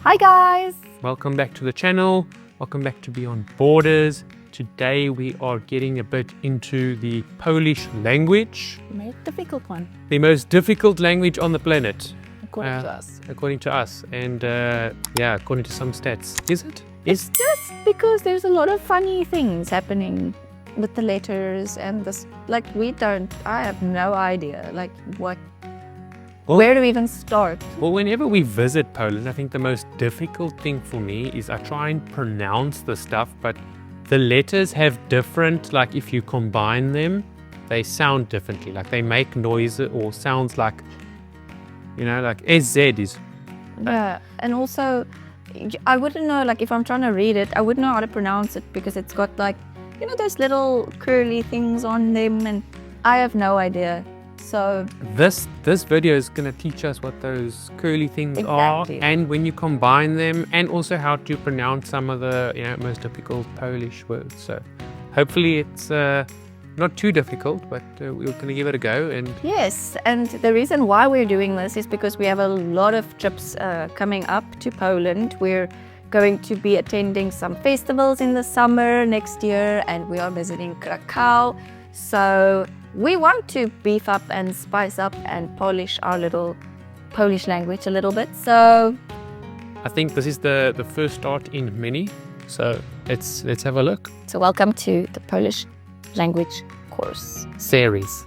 Hi guys! Welcome back to the channel. Welcome back to Beyond Borders. Today we are getting a bit into the Polish language. The most difficult one. The most difficult language on the planet. According to us. According to us. And according to some stats. Is it? It's just because there's a lot of funny things happening with the letters and this. Like I have no idea. Like what? Well, where do we even start? Well, whenever we visit Poland, I think the most difficult thing for me is I try and pronounce the stuff, but the letters have different, like if you combine them, they sound differently. Like they make noise or sounds like, like SZ is. Yeah, and also I wouldn't know, like if I'm trying to read it, I wouldn't know how to pronounce it because it's got like, those little curly things on them and I have no idea. So this video is going to teach us what those curly things are and when you combine them and also how to pronounce some of the most difficult Polish words. So hopefully it's not too difficult, but we're going to give it a go. And yes, and the reason why we're doing this is because we have a lot of trips coming up to Poland. We're going to be attending some festivals in the summer next year and we are visiting Krakow. So we want to beef up and spice up and polish our little Polish language a little bit. So I think this is the first start in many. So let's have a look. So welcome to the Polish language course series.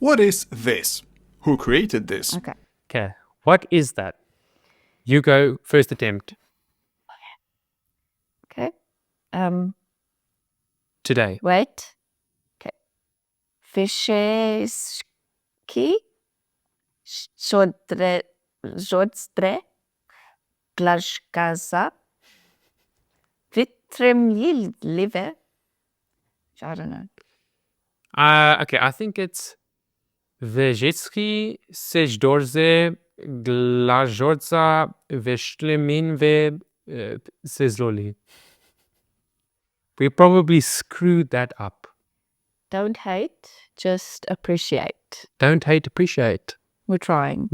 What is this? Who created this? Okay. What is that? You go first attempt. Okay. Today. Wait. Okay. Wszyscy, szczodrze, głaszczą, wstrzemięźliwe. I don't know. Okay, I think it's Wszyscy, szczodrze, głaszczą, wstrzemięźliwe, slowly. We probably screwed that up. Don't hate, just appreciate. Don't hate, appreciate. We're trying.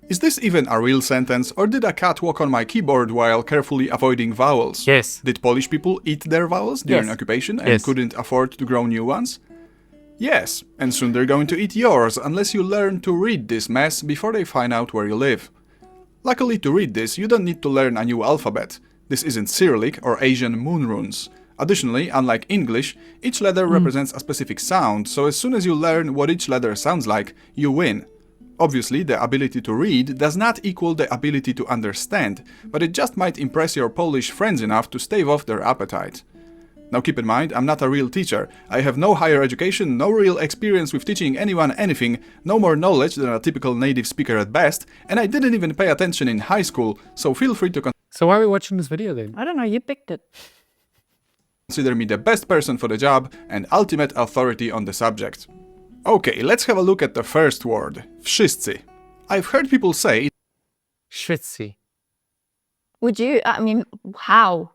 Is this even a real sentence, or did a cat walk on my keyboard while carefully avoiding vowels? Yes. Did Polish people eat their vowels during occupation and couldn't afford to grow new ones? Yes, and soon they're going to eat yours unless you learn to read this mess before they find out where you live. Luckily, to read this, you don't need to learn a new alphabet. This isn't Cyrillic or Asian moon runes. Additionally, unlike English, each letter represents a specific sound, so as soon as you learn what each letter sounds like, you win. Obviously, the ability to read does not equal the ability to understand, but it just might impress your Polish friends enough to stave off their appetite. Now keep in mind, I'm not a real teacher. I have no higher education, no real experience with teaching anyone anything, no more knowledge than a typical native speaker at best, and I didn't even pay attention in high school, so feel free to So why are we watching this video then? I don't know, you picked it. consider me the best person for the job and ultimate authority on the subject. Okay, let's have a look at the first word, wszyscy. I've heard people say Wszyscy. Would you, how?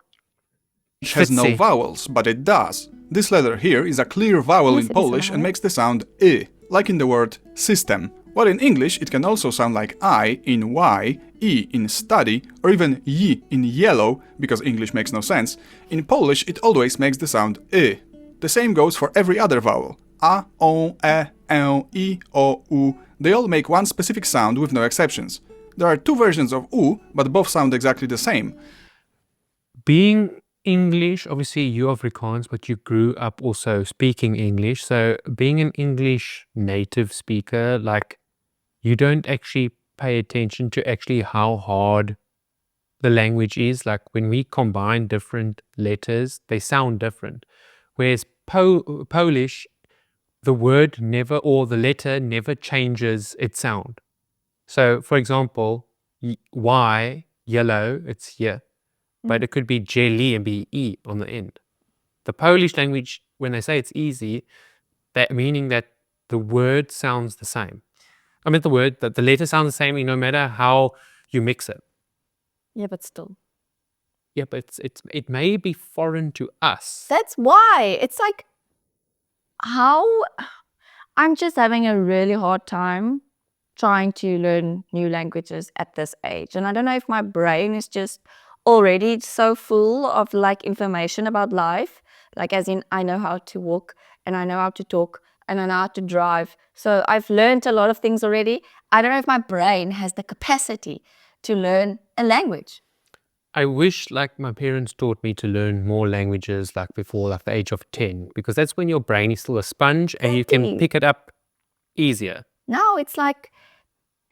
it has no Wszyscy. vowels, but it does. This letter here is a clear vowel Yes, in it is a Polish and vowel. makes the sound I, like in the word system. While in English it can also sound like I in Y, E in study, or even Y in yellow, because English makes no sense. In Polish it always makes the sound I. The same goes for every other vowel. A, O, E, I, O, U. They all make one specific sound with no exceptions. There are two versions of U, but both sound exactly the same. Being English, obviously you are Afrikaans, but you grew up also speaking English. So being an English native speaker, like you don't actually pay attention to actually how hard the language is. Like when we combine different letters, they sound different. Whereas Polish, the word never, or the letter never changes its sound. So for example, Y, yellow, it's here. But it could be jelly and be E on the end. The Polish language, when they say it's easy, that meaning that the word sounds the same. I mean that the letter sounds the same no matter how you mix it. Yeah, but still. Yeah, but it may be foreign to us. That's why. It's like, how? I'm just having a really hard time trying to learn new languages at this age. And I don't know if my brain is just already so full of like information about life, like as in I know how to walk and I know how to talk and I know how to drive. So I've learned a lot of things already. I don't know if my brain has the capacity to learn a language. I wish like my parents taught me to learn more languages like before like the age of 10, because that's when your brain is still a sponge and you can pick it up easier. Now it's like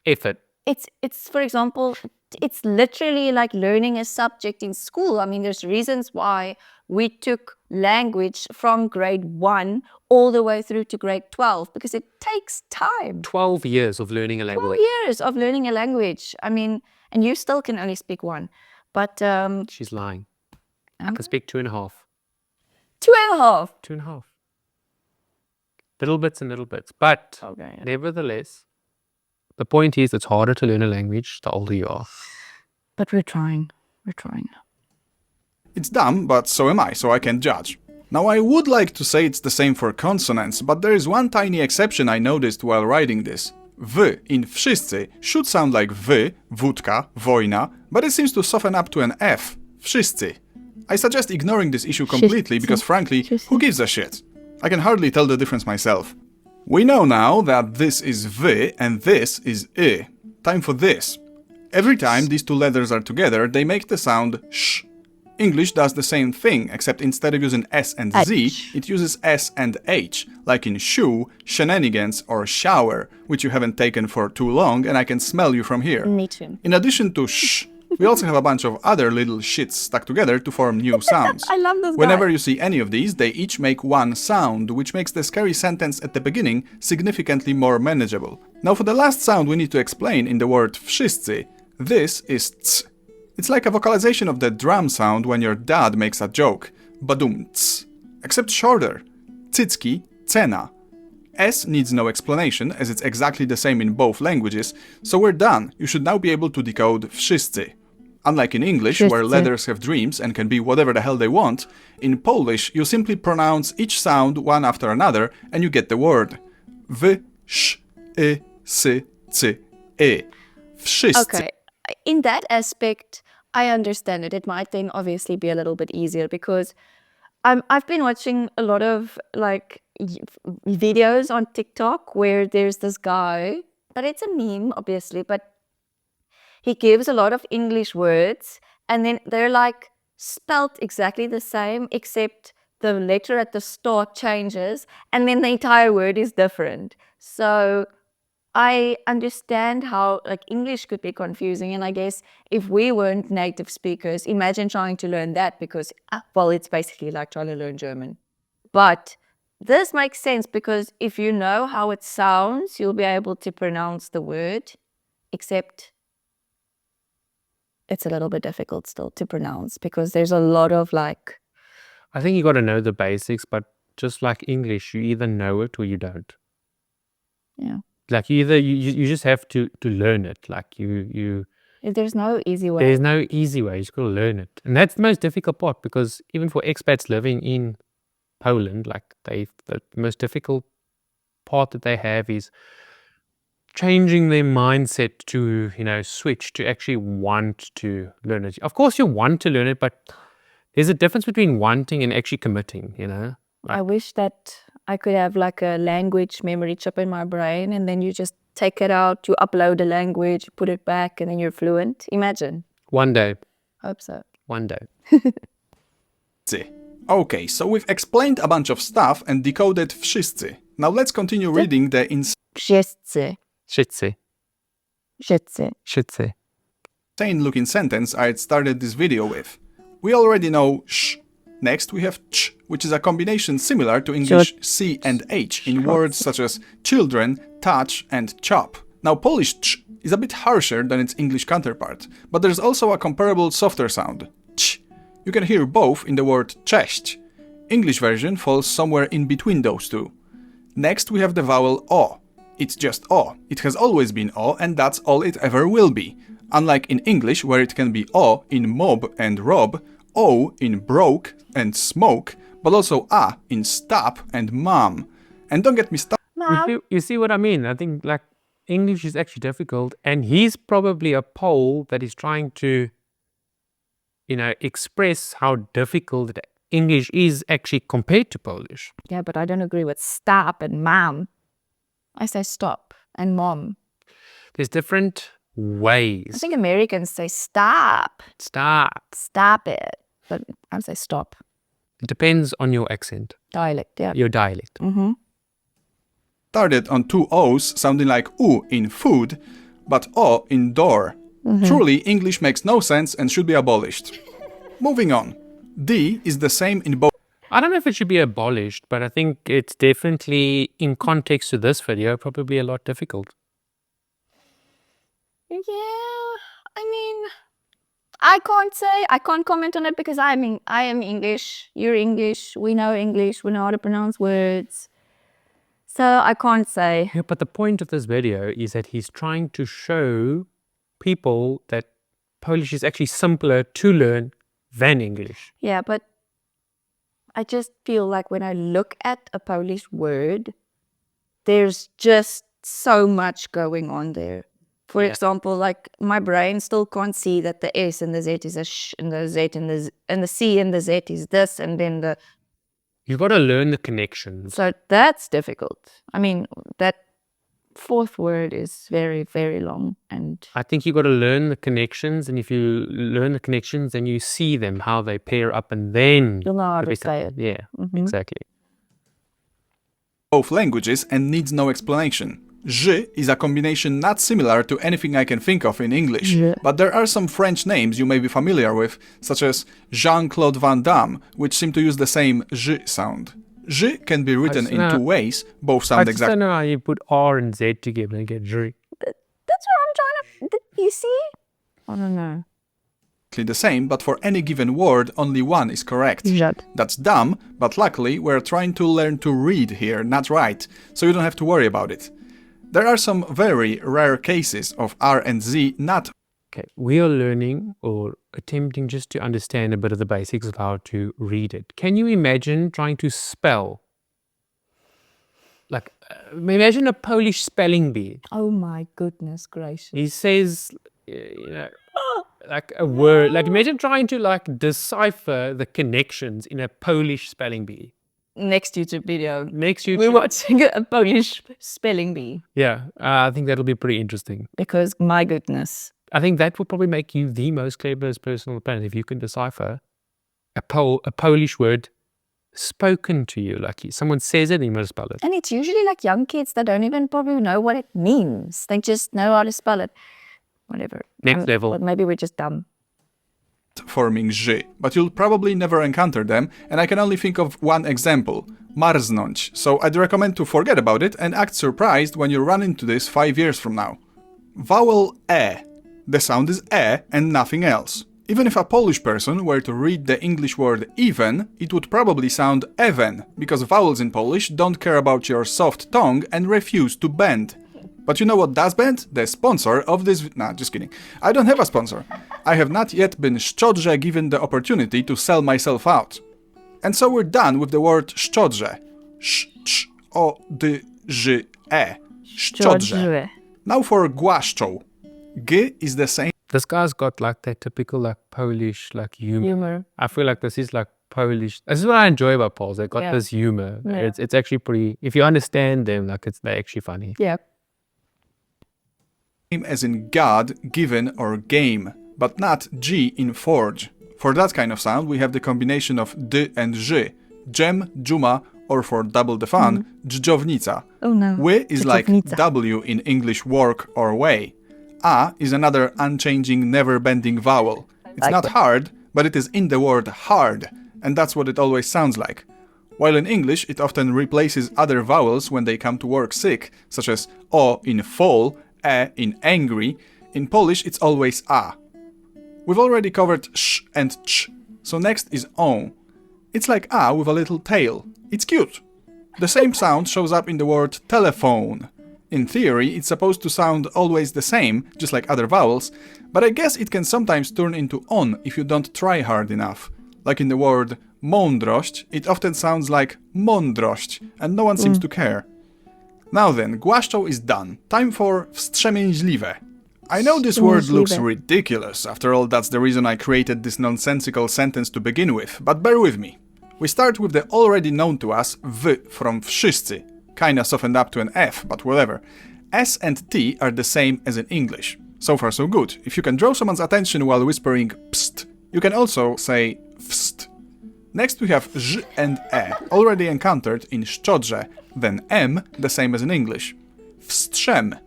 effort. It's for example, it's literally like learning a subject in school. I mean, there's reasons why we took language from grade 1 all the way through to grade 12, because it takes time. 12 years of learning a language. 12 years of learning a language. I mean, and you still can only speak one. But she's lying. I can speak 2.5. 2.5. 2.5. Little bits and little bits. But okay. Nevertheless, the point is it's harder to learn a language the older you are. But we're trying. We're trying. It's dumb, but so am I, so I can't judge. Now I would like to say it's the same for consonants, but there is one tiny exception I noticed while writing this. W in wszyscy should sound like wódka, wojna, but it seems to soften up to an F, wszyscy. I suggest ignoring this issue completely because frankly, who gives a shit? I can hardly tell the difference myself. We know now that this is V and this is I. Time for this. Every time these two letters are together, they make the sound sh. English does the same thing, except instead of using S and Z, it uses S and H, like in shoe, shenanigans, or shower, which you haven't taken for too long, and I can smell you from here. Me too. In addition to sh, we also have a bunch of other little shits stuck together to form new sounds. I love this Whenever guy. you see any of these, they each make one sound, which makes the scary sentence at the beginning significantly more manageable. Now for the last sound we need to explain in the word wszyscy, this is ts. It's like a vocalization of the drum sound when your dad makes a joke, badum ts, except shorter, cycki, cena. S needs no explanation, as it's exactly the same in both languages, so we're done. You should now be able to decode wszyscy. Unlike in English, where letters have dreams and can be whatever the hell they want, in Polish you simply pronounce each sound one after another and you get the word. W, sz, I, sy, cy, I. Wszyscy. Okay. In that aspect, I understand it. It might then obviously be a little bit easier because I've been watching a lot of like videos on TikTok where there's this guy, but it's a meme obviously, but he gives a lot of English words and then they're like spelt exactly the same except the letter at the start changes and then the entire word is different. So I understand how like English could be confusing, and I guess if we weren't native speakers, imagine trying to learn that because, well, it's basically like trying to learn German. But this makes sense because if you know how it sounds, you'll be able to pronounce the word, except it's a little bit difficult still to pronounce because there's a lot of like... I think you got to know the basics, but just like English, you either know it or you don't. Yeah. Like you just have to learn it. Like you there's no easy way. There's no easy way. You just got to learn it, and that's the most difficult part because even for expats living in Poland, like the most difficult part that they have is changing their mindset to switch to actually want to learn it. Of course, you want to learn it, but there's a difference between wanting and actually committing. Like, I wish that I could have like a language memory chip in my brain and then you just take it out, you upload a language, put it back and then you're fluent. Imagine. One day. Hope so. One day. Okay, so we've explained a bunch of stuff and decoded wszyscy. Now let's continue reading the Wszyscy. Wszyscy. Wszyscy. Wszyscy. insane looking sentence I had started this video with. We already know sh. Next we have ch, which is a combination similar to English C and H in words such as children, touch, and chop. Now Polish ch is a bit harsher than its English counterpart, but there's also a comparable softer sound, ch. You can hear both in the word cześć. English version falls somewhere in between those two. Next we have the vowel o. It's just o. It has always been o, and that's all it ever will be. Unlike in English, where it can be o in mob and rob, o in broke and smoke, but also a in stop and mom. And don't get me started. You see what I mean? I think like English is actually difficult, and he's probably a Pole that is trying to, express how difficult English is actually compared to Polish. Yeah, but I don't agree with stop and mom. I say stop and mom. There's different ways. I think Americans say stop. Stop. Stop it. But I say stop. It depends on your accent, Dialect, yeah. your dialect. Started on two O's sounding like U in food, but O in door. Truly, English makes no sense and should be abolished. Moving on. D is the same in both. I don't know if it should be abolished, but I think it's definitely, in context to this video, probably a lot difficult. Yeah, I mean, I can't comment on it because I am English, you're English, we know how to pronounce words. So I can't say. Yeah, but the point of this video is that he's trying to show people that Polish is actually simpler to learn than English. Yeah, but I just feel like when I look at a Polish word, there's just so much going on there. For example, like my brain still can't see that the S and the Z is a sh, and the Z and the C and the Z is this, and then the. You've got to learn the connections. So that's difficult. I mean, that fourth word is very, very long, and I think you've got to learn the connections, and if you learn the connections, then you see them, how they pair up, and then you'll know how to say it. Yeah, exactly. Both languages and needs no explanation. Je is a combination not similar to anything I can think of in English, but there are some French names you may be familiar with, such as Jean-Claude Van Damme, which seem to use the same je sound. Je can be written in two ways, both sound exactly. I don't know how you put R and Z together and get je. That's what I'm trying to. You see? I don't know. The same, but for any given word, only one is correct. That's dumb, but luckily we're trying to learn to read here, not write, so you don't have to worry about it. There are some very rare cases of R and Z not. Okay, we are learning or attempting just to understand a bit of the basics of how to read it. Can you imagine trying to spell? Like, imagine a Polish spelling bee. Oh my goodness gracious. He says, like a word, like imagine trying to decipher the connections in a Polish spelling bee. Next YouTube video. We're watching a Polish spelling bee. Yeah, I think that'll be pretty interesting. Because, my goodness. I think that will probably make you the most cleverest person on the planet if you can decipher a Polish word spoken to you. Like someone says it and you must spell it. And it's usually like young kids that don't even probably know what it means. They just know how to spell it. Whatever. Next level. But maybe we're just dumb. Forming ży, but you'll probably never encounter them, and I can only think of one example, marznąć, so I'd recommend to forget about it and act surprised when you run into this 5 years from now. Vowel E. The sound is E and nothing else. Even if a Polish person were to read the English word even, it would probably sound even, because vowels in Polish don't care about your soft tongue and refuse to bend. But you know what does bend? The sponsor of this... Nah, just kidding. I don't have a sponsor. I have not yet been szczodrze given the opportunity to sell myself out. And so we're done with the word szczodrze. Szczodrze. Szczodrze. Now for głaszczą. G is the same. This guy's got like that typical Polish humor. I feel like this is Polish. This is what I enjoy about Poles. They got this humor. Yeah. It's actually pretty... If you understand them, they're actually funny. Yeah. As in God, given, or game, but not G in forge. For that kind of sound, we have the combination of D and Ż, dżem, dżuma, or for double the fun, dżdżownica. Oh no. Ły is like W in English work or way. A is another unchanging, never-bending vowel. It's not hard, but it is in the word hard, and that's what it always sounds like. While in English, it often replaces other vowels when they come to work sick, such as O in fall, E in angry. In Polish, it's always A. We've already covered sh and ch, so next is O. It's like A with a little tail. It's cute. The same sound shows up in the word telephone. In theory, it's supposed to sound always the same, just like other vowels, but I guess it can sometimes turn into on if you don't try hard enough. Like in the word mądrość, it often sounds like mądrość, and no one seems to care. Now then, głaszczą is done. Time for wstrzemięźliwe. I know this word looks ridiculous, after all that's the reason I created this nonsensical sentence to begin with, but bear with me. We start with the already known to us w from wszyscy, kinda softened up to an F, but whatever. S and T are the same as in English. So far so good. If you can draw someone's attention while whispering pst, you can also say wst. Next we have ż and e, already encountered in szczodrze, then m, the same as in English. Wstrzem.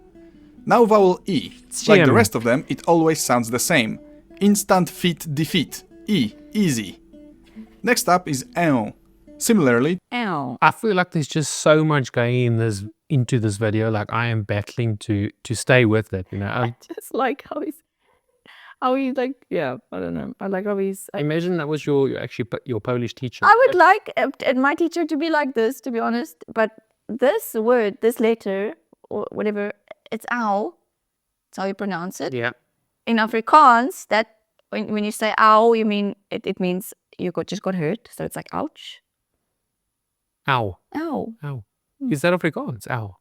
Now vowel e. Like the rest of them, it always sounds the same. Instant fit defeat. E, easy. Next up is ę. Similarly, Ow. I feel like there's just so much going into this video. Like I am battling to stay with it. You know, I just like how he's like, yeah, I don't know. I like how he's. imagine that was your Polish teacher. I would like my teacher to be like this, to be honest. But this word, this letter, or whatever, it's ow. That's how you pronounce it. Yeah. In Afrikaans, that when you say ow, you mean it means you just got hurt. So it's like ouch. Ow. Ow. Ow. Is that Afrikaans? Ow.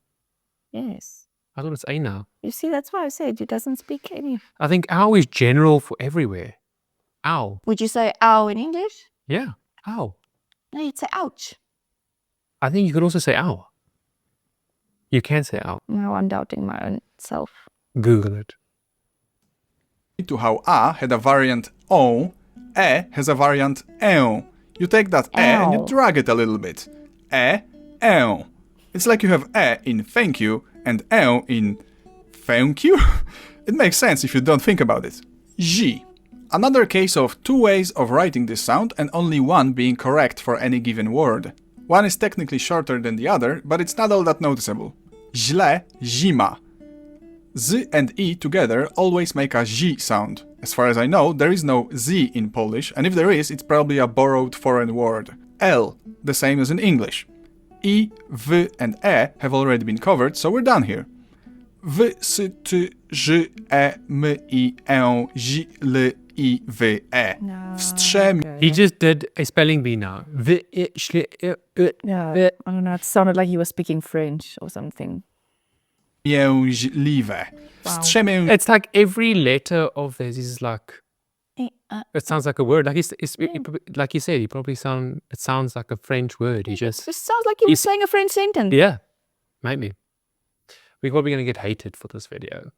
Yes. I thought it's a now. You see, that's why I said he doesn't speak any. I think ow is general for everywhere. Ow. Would you say ow in English? Yeah. Ow. No, you'd say ouch. I think you could also say ow. You can say ow. Now I'm doubting my own self. Google it. to how a had a variant o, e has a variant ę. You take that e and you drag it a little bit. E, ę. It's like you have e in thank you and ę in thank you? It makes sense if you don't think about it. J. Another case of two ways of writing this sound and only one being correct for any given word. One is technically shorter than the other, but it's not all that noticeable. Źle, zima. Z and E together always make a ź sound. As far as I know, there is no z in Polish, and if there is, it's probably a borrowed foreign word. L, the same as in English. I, w and e have already been covered, so we're done here. W, s, t, ż, e, m, i, ę, ź, l, I, w, e. No. Wstrzem... He just did a spelling bee now. V, I, sh, I, Yeah, v. I don't know. It sounded like he was speaking French or something. Wstrzemięźliwe. Wstrzemię... It's like every letter of this is like, it sounds like a word. Like like you said, it sounds like a French word. It just sounds like he was saying a French sentence. Yeah, maybe. We're probably going to get hated for this video.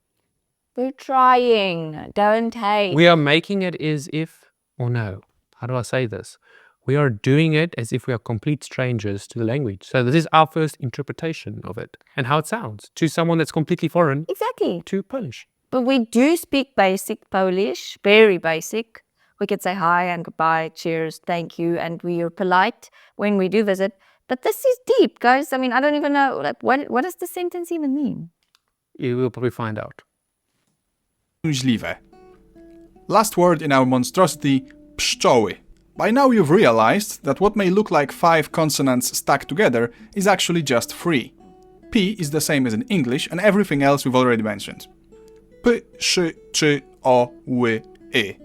We're trying. Don't hate. We are making it as if, or no, how do I say this? We are doing it as if we are complete strangers to the language. So this is our first interpretation of it and how it sounds to someone that's completely foreign Exactly. to Polish. But we do speak basic Polish, very basic. We can say hi and goodbye, cheers, thank you, and we are polite when we do visit. But this is deep, guys. I mean, I don't even know, like, what does the sentence even mean? You will probably find out. Wstrzemięźliwe. Last word in our monstrosity, pszczoły. By now you've realized that what may look like 5 consonants stuck together is actually just 3. P is the same as in English and everything else we've already mentioned. P, sz, czy, o, ły, y.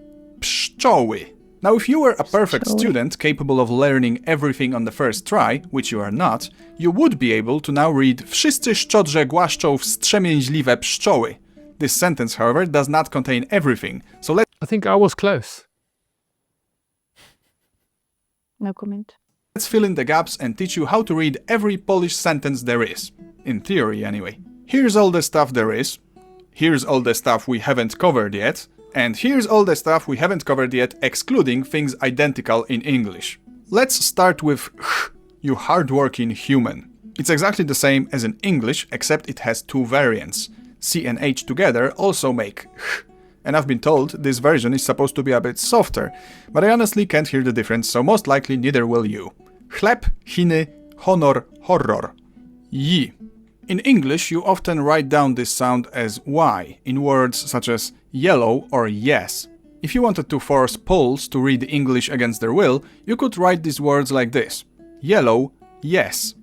Pszczoły. Now if you were a perfect student capable of learning everything on the first try, which you are not, you would be able to now read Wszyscy, szczodrze, głaszczą, wstrzemięźliwe pszczoły. This sentence, however, does not contain everything, so I think I was close. No comment. let's fill in the gaps and teach you how to read every Polish sentence there is. In theory, anyway. Here's all the stuff there is. Here's all the stuff we haven't covered yet. And here's all the stuff we haven't covered yet, excluding things identical in English. Let's start with ch, you hardworking human. It's exactly the same as in English, except it has 2 variants. C and H together also make ch. And I've been told this version is supposed to be a bit softer, but I honestly can't hear the difference, so most likely neither will you. Chleb, chiny, honor, horror. Yi. In English, you often write down this sound as Y in words such as yellow or yes. If you wanted to force Poles to read English against their will, you could write these words like this. Yellow, yes.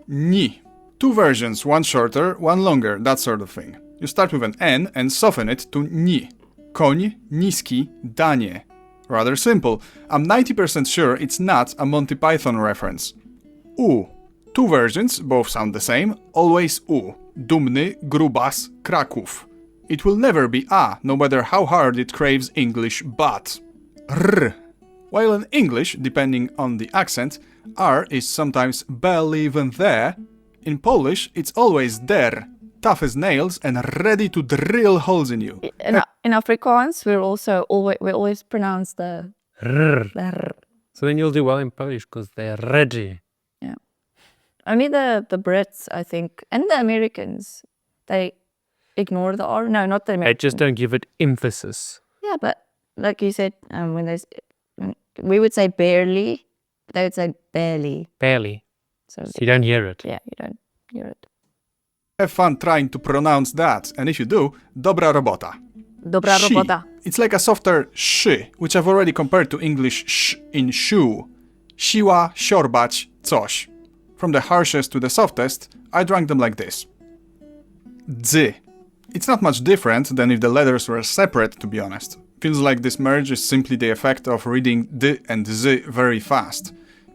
Ni. 2 versions, one shorter, one longer, that sort of thing. You start with an N and soften it to ni. Koń, niski, danie. Rather simple. I'm 90% sure it's not a Monty Python reference. U. two versions, both sound the same, always U. Dumny, grubas, Kraków. It will never be A, no matter how hard it craves English but. R. While in English, depending on the accent, R is sometimes barely even there, in Polish it's always der, tough as nails and ready to drill holes in you. In Afrikaans, we always pronounce the R. R. So then you'll do well in Polish because they're ready. Yeah. Only the Brits, I think, and the Americans, they ignore the R. No, not the They Americans. just don't give it emphasis. Yeah, but like you said, we would say barely, they would say barely. Barely. So You don't hear it. yeah, you don't hear it. Have fun trying to pronounce that, and if you do, dobra robota. Dobra She. robota. It's like a softer sh, which I've already compared to English sh in shoe. Siła, siorbać, coś. From the harshest to the softest, I drank them like this. Dzy. It's not much different than if the letters were separate, to be honest. Feels like this merge is simply the effect of reading d and z very fast.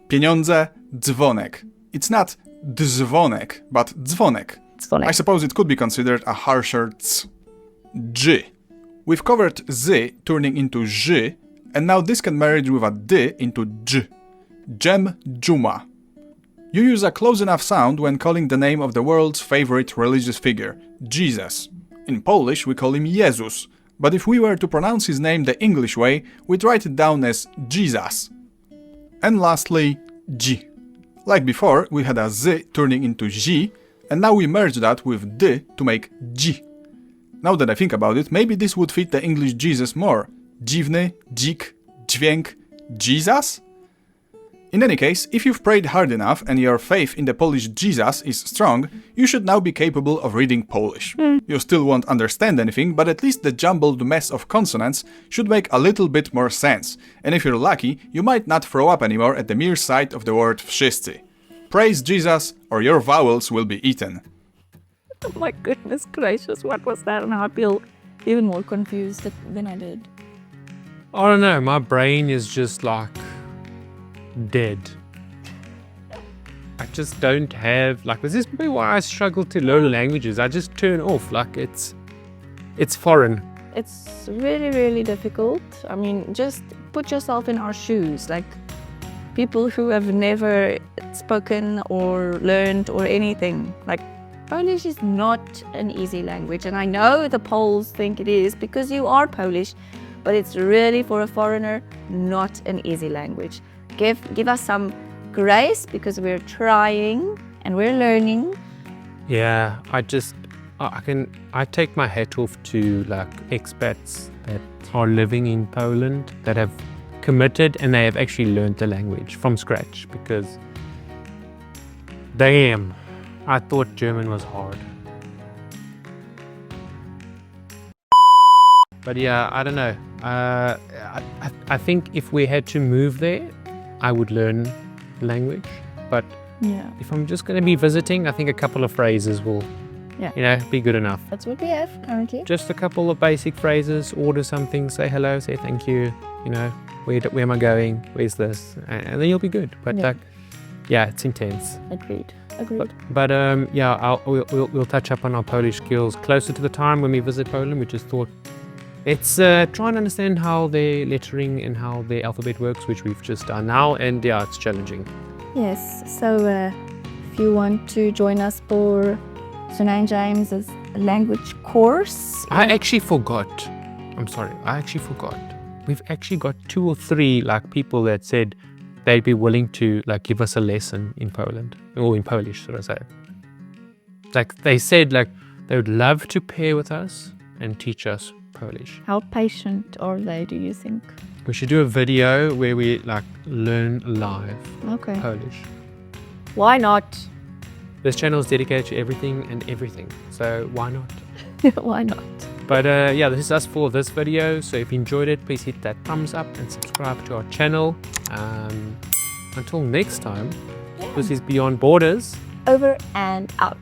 Pieniądze, dzwonek. It's not dzwonek, but dzwonek. Dzwonek. I suppose it could be considered a harsher ts. Dż. We've covered z turning into ż, and now this can merge with a d into dż. Dżem, dżuma. You use a close enough sound when calling the name of the world's favorite religious figure, Jesus. In Polish, we call him Jezus, but if we were to pronounce his name the English way, we'd write it down as Jesus. And lastly, dzi. Like before, we had a z turning into zi, and now we merge that with d to make dzi. Now that I think about it, maybe this would fit the English Jesus more. Dziwny, dzik, dźwięk, Jesus? In any case, if you've prayed hard enough and your faith in the Polish Jesus is strong, you should now be capable of reading Polish. You still won't understand anything, but at least the jumbled mess of consonants should make a little bit more sense. And if you're lucky, you might not throw up anymore at the mere sight of the word wszyscy. Praise Jesus, or your vowels will be eaten. Oh my goodness gracious, what was that? And I feel even more confused than I did. I don't know, my brain is just like dead. I just don't have, like, this is maybe why I struggle to learn languages. I just turn off, like it's foreign. It's really, really difficult. I mean, just put yourself in our shoes. Like, people who have never spoken or learned or anything. Like, Polish is not an easy language. And I know the Poles think it is because you are Polish, but it's really, for a foreigner, not an easy language. Give us some grace because we're trying and we're learning. Yeah, I take my hat off to like expats that are living in Poland that have committed and they have actually learned the language from scratch, because damn, I thought German was hard. But yeah, I don't know. I think if we had to move there, I would learn language. But Yeah. if I'm just going to be visiting, I think a couple of phrases will, be good enough. That's what we have currently. Just a couple of basic phrases, order something, say hello, say thank you, where am I going, where's this, and then you'll be good. But it's intense. Agreed. But we'll touch up on our Polish skills closer to the time when we visit Poland. We just thought, let's try and understand how their lettering and how their alphabet works, which we've just done now, and it's challenging. Yes, so if you want to join us for Sir Nine James's language course. I actually forgot. We've actually got 2 or 3 people that said they'd be willing to give us a lesson in Poland, or in Polish, should I say. They said they would love to pair with us and teach us Polish. How patient are they, do you think? We should do a video where we learn live Polish. Why not? This channel is dedicated to everything and everything, so why not? Why not? But this is us for this video. So if you enjoyed it, please hit that thumbs up and subscribe to our channel. Until next time, this is Beyond Borders. Over and out.